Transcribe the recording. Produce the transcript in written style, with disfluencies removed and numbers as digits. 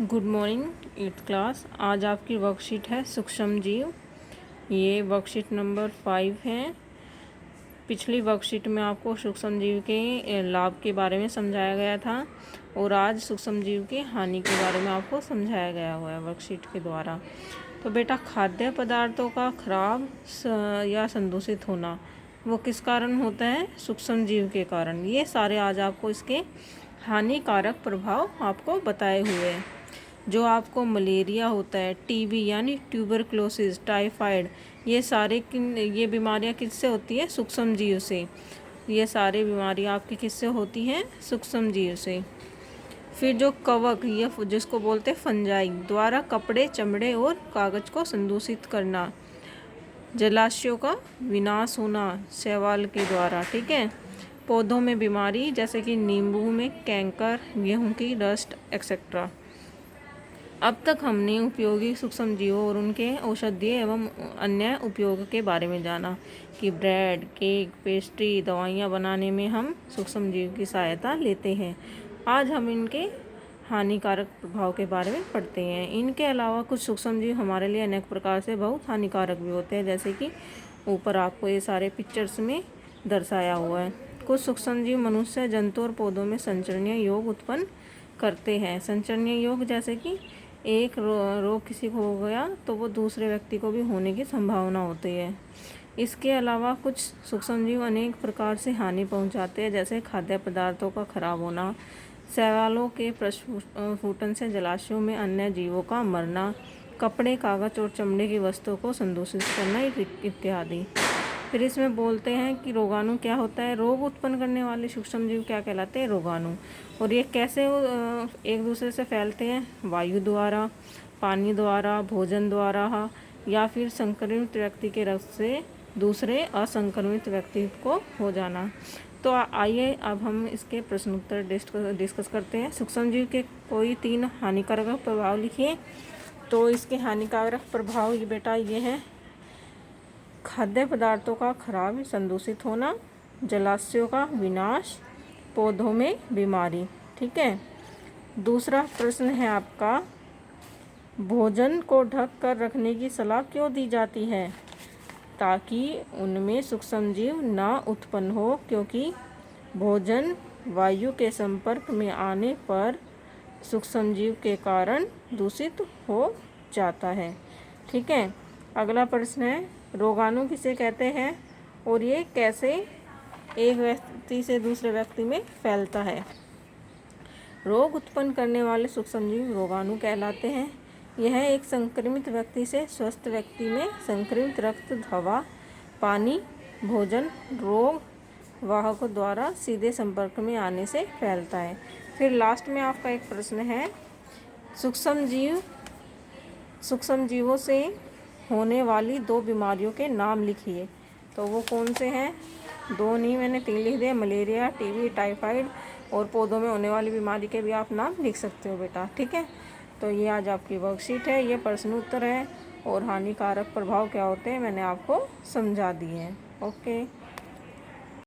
Good morning 8th class. आज आपकी worksheet है सूक्ष्म जीव। ये वर्कशीट नंबर 5 है। पिछली वर्कशीट में आपको सूक्ष्म जीव के लाभ के बारे में समझाया गया था और आज सूक्ष्म जीव की हानि के बारे में आपको समझाया गया हुआ है वर्कशीट के द्वारा। तो बेटा, खाद्य पदार्थों का खराब या संदूषित होना वो किस कारण होता है? सूक्ष्म जीव के कारण। ये सारे आज आपको इसके हानिकारक प्रभाव आपको बताए हुए हैं। जो आपको मलेरिया होता है, टीबी यानी ट्यूबरक्लोसिस, टाइफाइड, ये बीमारियां किससे होती है? सूक्ष्म जीव से। ये सारी बीमारियां आपकी किससे होती हैं? सूक्ष्म जीव से। फिर जो कवक, ये जिसको बोलते हैं फंजाई, द्वारा कपड़े, चमड़े और कागज को संदूषित करना। जलाशयों का विनाश होना शैवाल के द्वारा, ठीक है। पौधों में बीमारी जैसे कि नींबू में कैंकर, गेहूं की रस्ट एक्सेट्रा। अब तक हमने उपयोगी सूक्ष्म जीवों और उनके औषधीय एवं अन्य उपयोग के बारे में जाना कि ब्रेड, केक, पेस्ट्री, दवाइयाँ बनाने में हम सूक्ष्म जीव की सहायता लेते हैं। आज हम इनके हानिकारक प्रभाव के बारे में पढ़ते हैं। इनके अलावा कुछ सूक्ष्म जीव हमारे लिए अनेक प्रकार से बहुत हानिकारक भी होते हैं, जैसे कि ऊपर आपको ये सारे पिक्चर्स में दर्शाया हुआ है। कुछ सूक्ष्म जीव मनुष्य, जंतु और पौधों में संचरणीय योग उत्पन्न करते हैं। संचरणीय योग जैसे कि एक रोग किसी को हो गया तो वो दूसरे व्यक्ति को भी होने की संभावना होती है। इसके अलावा कुछ सूक्ष्म जीव अनेक प्रकार से हानि पहुंचाते हैं, जैसे खाद्य पदार्थों का खराब होना, शैवालों के प्रस्फुटन से जलाशयों में अन्य जीवों का मरना, कपड़े, कागज और चमड़े की वस्तुओं को संदूषित करना इत्यादि। फिर इसमें बोलते हैं कि रोगाणु क्या होता है? रोग उत्पन्न करने वाले सूक्ष्म जीव क्या कहलाते हैं? रोगाणु। और ये कैसे एक दूसरे से फैलते हैं? वायु द्वारा, पानी द्वारा, भोजन द्वारा या फिर संक्रमित व्यक्ति के रक्त से दूसरे असंक्रमित व्यक्ति को हो जाना। तो आइए अब हम इसके प्रश्न उत्तर डिस्कस करते हैं। सूक्ष्म जीव के कोई 3 हानिकारक प्रभाव लिखिए। तो इसके हानिकारक प्रभाव ये बेटा ये हैं: खाद्य पदार्थों का खराब संदूषित होना, जलाशयों का विनाश, पौधों में बीमारी, ठीक है। दूसरा प्रश्न है आपका, भोजन को ढक कर रखने की सलाह क्यों दी जाती है? ताकि उनमें सूक्ष्म जीव ना उत्पन्न हो, क्योंकि भोजन वायु के संपर्क में आने पर सूक्ष्म जीव के कारण दूषित हो जाता है, ठीक है। अगला प्रश्न है, रोगाणु किसे कहते हैं और ये कैसे एक व्यक्ति से दूसरे व्यक्ति में फैलता है? रोग उत्पन्न करने वाले सूक्ष्म जीव रोगाणु कहलाते हैं। यह एक संक्रमित व्यक्ति से स्वस्थ व्यक्ति में संक्रमित रक्त, हवा, पानी, भोजन, रोग वाहकों द्वारा सीधे संपर्क में आने से फैलता है। फिर लास्ट में आपका एक प्रश्न है, सूक्ष्म जीवों से होने वाली 2 बीमारियों के नाम लिखिए। तो वो कौन से हैं? 2 नहीं, मैंने 3 लिख दिए, मलेरिया, टीबी, टाइफाइड, और पौधों में होने वाली बीमारी के भी आप नाम लिख सकते हो बेटा, ठीक है। तो ये आज आपकी वर्कशीट है, ये प्रश्न उत्तर है और हानिकारक प्रभाव क्या होते हैं मैंने आपको समझा दिए हैं। ओके।